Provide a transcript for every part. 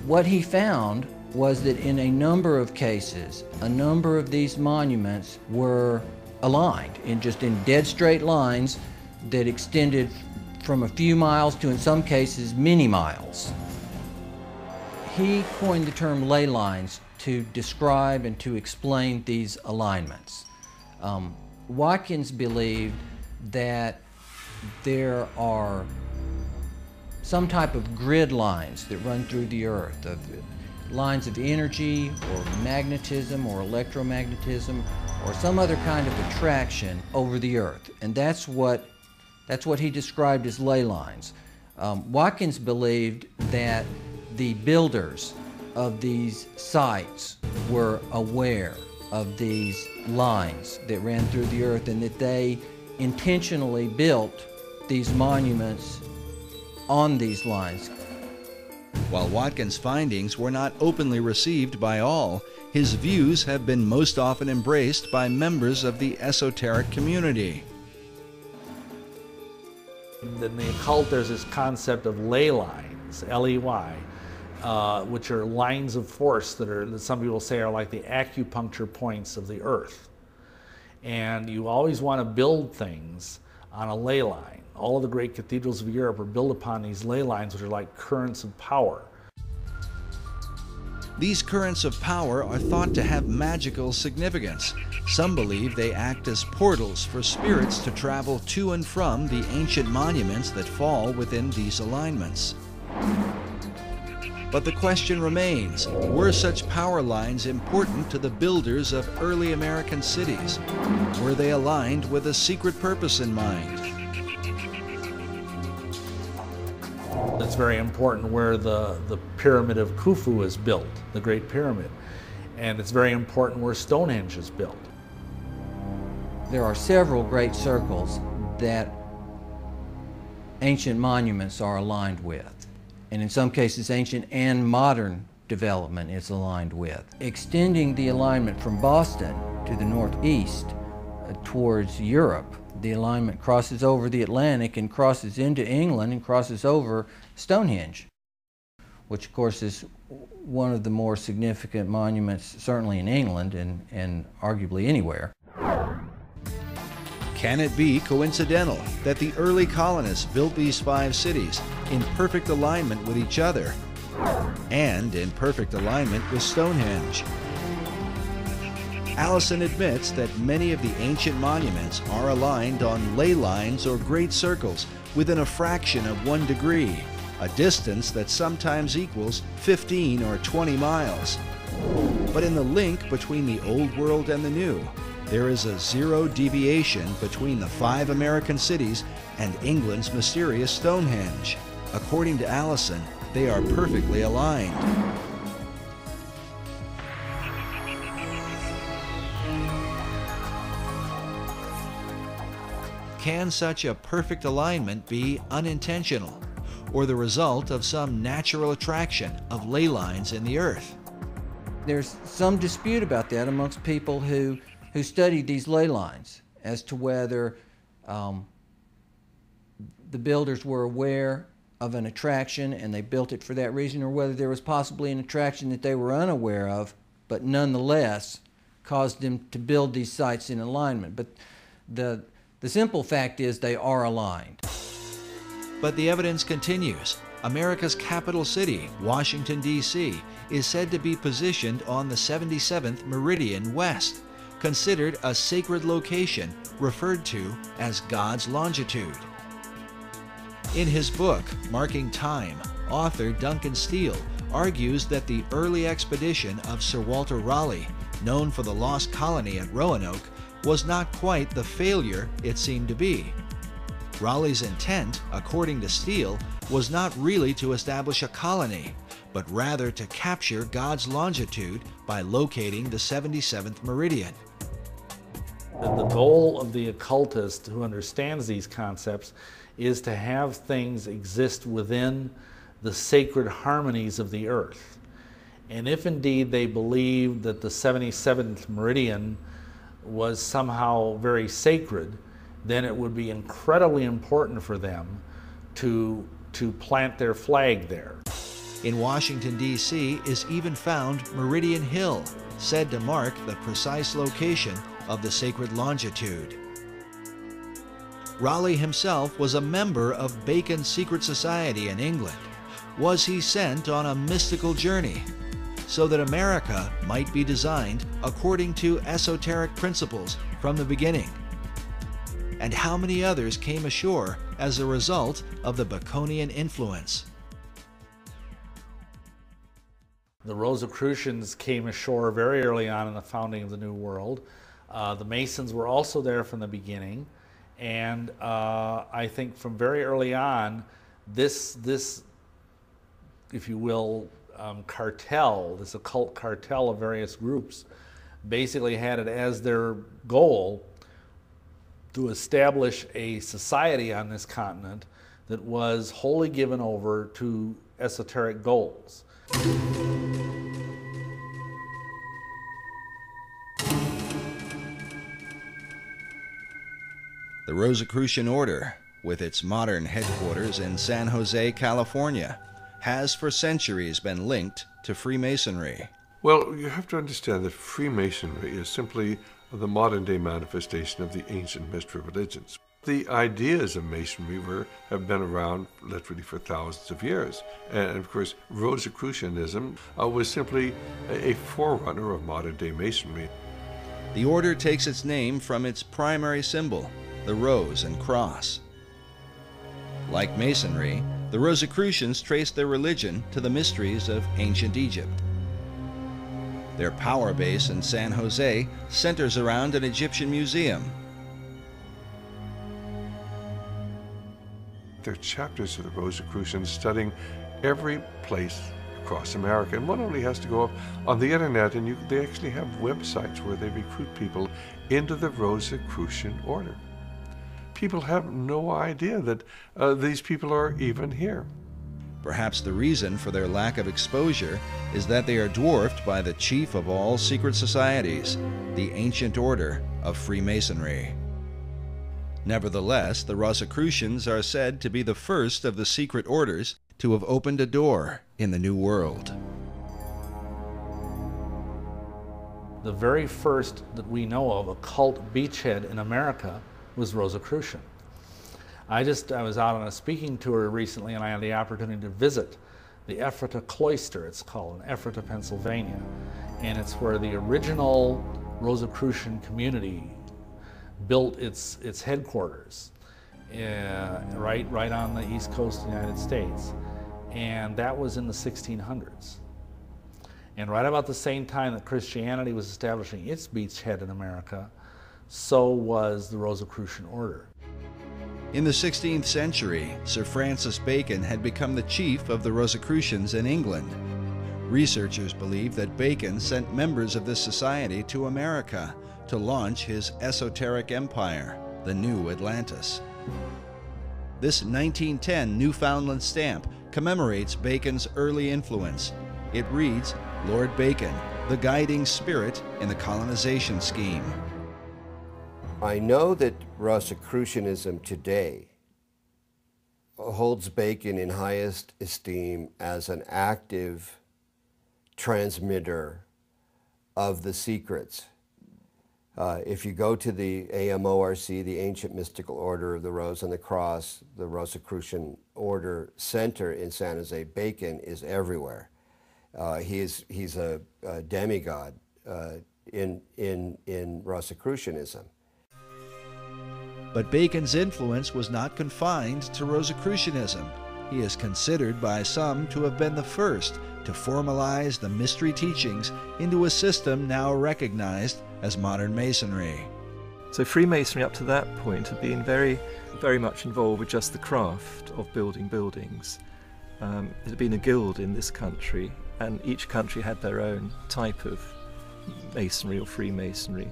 What he found was that in a number of cases, a number of these monuments were aligned in dead straight lines that extended from a few miles to, in some cases, many miles. He coined the term ley lines to describe and to explain these alignments. Watkins believed that there are some type of grid lines that run through the earth, of lines of energy or magnetism or electromagnetism or some other kind of attraction over the earth. And that's what he described as ley lines. Watkins believed that the builders of these sites were aware of these lines that ran through the earth and that they intentionally built these monuments on these lines. While Watkins' findings were not openly received by all, his views have been most often embraced by members of the esoteric community. In the occult, there's this concept of ley lines, L-E-Y, which are lines of force that some people say are like the acupuncture points of the earth. And you always want to build things on a ley line. All of the great cathedrals of Europe are built upon these ley lines, which are like currents of power. These currents of power are thought to have magical significance. Some believe they act as portals for spirits to travel to and from the ancient monuments that fall within these alignments. But the question remains, were such power lines important to the builders of early American cities? Were they aligned with a secret purpose in mind? It's very important where the pyramid of Khufu is built, the Great Pyramid. And it's very important where Stonehenge is built. There are several great circles that ancient monuments are aligned with. And in some cases, ancient and modern development is aligned with. Extending the alignment from Boston to the northeast towards Europe, the alignment crosses over the Atlantic and crosses into England and crosses over Stonehenge, which of course is one of the more significant monuments, certainly in England and arguably anywhere. Can it be coincidental that the early colonists built these 5 cities in perfect alignment with each other and in perfect alignment with Stonehenge? Allison admits that many of the ancient monuments are aligned on ley lines or great circles within a fraction of 1 degree, a distance that sometimes equals 15 or 20 miles. But in the link between the Old World and the New, there is a 0 deviation between the 5 American cities and England's mysterious Stonehenge. According to Allison, they are perfectly aligned. Can such a perfect alignment be unintentional, or the result of some natural attraction of ley lines in the earth? There's some dispute about that amongst people who studied these ley lines as to whether the builders were aware of an attraction and they built it for that reason, or whether there was possibly an attraction that they were unaware of, but nonetheless caused them to build these sites in alignment. But the simple fact is they are aligned. But the evidence continues. America's capital city, Washington, D.C., is said to be positioned on the 77th meridian west, considered a sacred location referred to as God's longitude. In his book, Marking Time, author Duncan Steele argues that the early expedition of Sir Walter Raleigh, known for the lost colony at Roanoke, was not quite the failure it seemed to be. Raleigh's intent, according to Steele, was not really to establish a colony, but rather to capture God's longitude by locating the 77th meridian. The goal of the occultist who understands these concepts is to have things exist within the sacred harmonies of the earth. And if indeed they believe that the 77th meridian was somehow very sacred, then it would be incredibly important for them to plant their flag there. In Washington, D.C. is even found Meridian Hill, said to mark the precise location of the sacred longitude. Raleigh himself was a member of Bacon's secret society in England. Was he sent on a mystical journey so that America might be designed according to esoteric principles from the beginning? And how many others came ashore as a result of the Baconian influence? The Rosicrucians came ashore very early on in the founding of the New World. The Masons were also there from the beginning. And I think from very early on, this if you will, cartel, this occult cartel of various groups, basically had it as their goal to establish a society on this continent that was wholly given over to esoteric goals. The Rosicrucian Order, with its modern headquarters in San Jose, California, has for centuries been linked to Freemasonry. Well, you have to understand that Freemasonry is simply the modern-day manifestation of the ancient mystery religions. The ideas of Masonry have been around literally for thousands of years. And of course, Rosicrucianism was simply a forerunner of modern-day Masonry. The order takes its name from its primary symbol, the rose and cross. Like Masonry, the Rosicrucians traced their religion to the mysteries of ancient Egypt. Their power base in San Jose centers around an Egyptian museum. There are chapters of the Rosicrucians studying every place across America, and one only has to go up on the internet, and they actually have websites where they recruit people into the Rosicrucian order. People have no idea that these people are even here. Perhaps the reason for their lack of exposure is that they are dwarfed by the chief of all secret societies, the ancient order of Freemasonry. Nevertheless, the Rosicrucians are said to be the first of the secret orders to have opened a door in the New World. The very first that we know of occult beachhead in America was Rosicrucian. I was out on a speaking tour recently, and I had the opportunity to visit the Ephrata Cloister, it's called, in Ephrata, Pennsylvania. And it's where the original Rosicrucian community built its headquarters, right on the east coast of the United States. And that was in the 1600s. And right about the same time that Christianity was establishing its beachhead in America, so was the Rosicrucian order. In the 16th century, Sir Francis Bacon had become the chief of the Rosicrucians in England. Researchers believe that Bacon sent members of this society to America to launch his esoteric empire, the New Atlantis. This 1910 Newfoundland stamp commemorates Bacon's early influence. It reads, "Lord Bacon, the guiding spirit in the colonization scheme." I know that Rosicrucianism today holds Bacon in highest esteem as an active transmitter of the secrets. If you go to the AMORC, the Ancient Mystical Order of the Rose and the Cross, the Rosicrucian Order Center in San Jose, Bacon is everywhere. He's a demigod in Rosicrucianism. But Bacon's influence was not confined to Rosicrucianism. He is considered by some to have been the first to formalize the mystery teachings into a system now recognized as modern Masonry. So Freemasonry up to that point had been very, very much involved with just the craft of building buildings. It had been a guild in this country, and each country had their own type of Masonry or Freemasonry.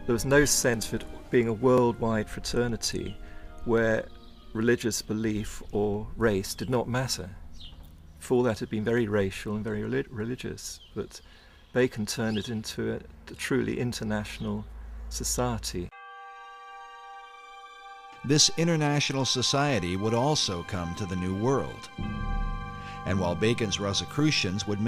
There was no sense of it being a worldwide fraternity where religious belief or race did not matter. Before that, it had been very racial and very religious, but Bacon turned it into a truly international society. This international society would also come to the New World. And while Bacon's Rosicrucians would